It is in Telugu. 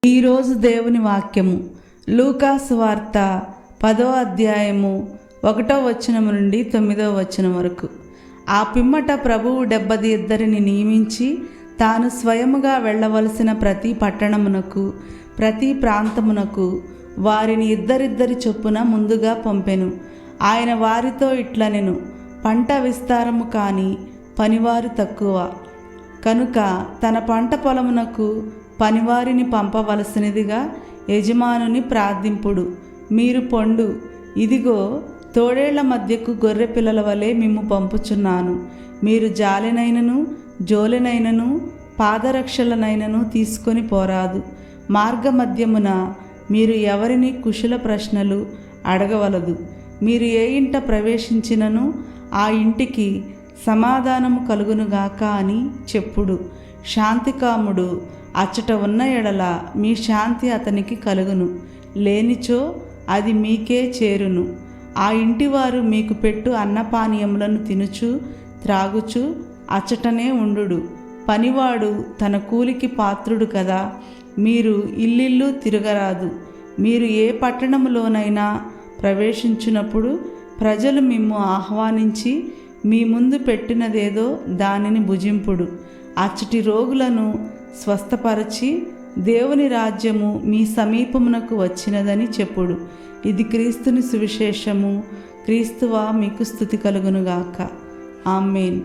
ఈరోజు దేవుని వాక్యము లూకాసు వార్త 10వ అధ్యాయము 1వ వచనం నుండి 9వ వచనం వరకు. ఆ పిమ్మట ప్రభువు 72 నియమించి తాను స్వయముగా వెళ్ళవలసిన ప్రతి పట్టణమునకు ప్రతి ప్రాంతమునకు వారిని ఇద్దరిద్దరి చొప్పున ముందుగా పంపెను. ఆయన వారితో ఇట్లనెను, పంట విస్తారము కాని పనివారు తక్కువ కనుక తన పంట పొలమునకు పనివారిని పంపవలసినదిగా యజమానుని ప్రార్థింపుడు. మీరు పొండు, ఇదిగో తోడేళ్ల మధ్యకు గొర్రె పిల్లల వలె మిమ్ము పంపుచున్నాను. మీరు జాలెనైనను జోలెనైనను పాదరక్షలనైనను తీసుకొని పోరాదు. మార్గ మధ్యమున మీరు ఎవరిని కుశల ప్రశ్నలు అడగవలదు. మీరు ఏ ఇంట ప్రవేశించినను ఆ ఇంటికి సమాధానము కలుగునుగాక అని చెప్పుడు. శాంతికాముడు అచ్చట ఉన్న ఎడల మీ శాంతి అతనికి కలుగును, లేనిచో అది మీకే చేరును. ఆ ఇంటివారు మీకు పెట్టు అన్నపానీయములను తినుచు త్రాగుచు అచ్చటనే ఉండు. పనివాడు తన కూలికి పాత్రుడు కదా. మీరు ఇల్లిల్లు తిరగరాదు. మీరు ఏ పట్టణములోనైనా ప్రవేశించినప్పుడు ప్రజలు మిమ్ము ఆహ్వానించి మీ ముందు పెట్టినదేదో దానిని భుజింపుడు. అచ్చటి రోగులను స్వస్థపరచి దేవుని రాజ్యము మీ సమీపమునకు వచ్చినదని చెప్పుడు. ఇది క్రీస్తుని సువిశేషము. క్రీస్తువా మీకు స్తుతి కలుగునుగాక. ఆమేన్.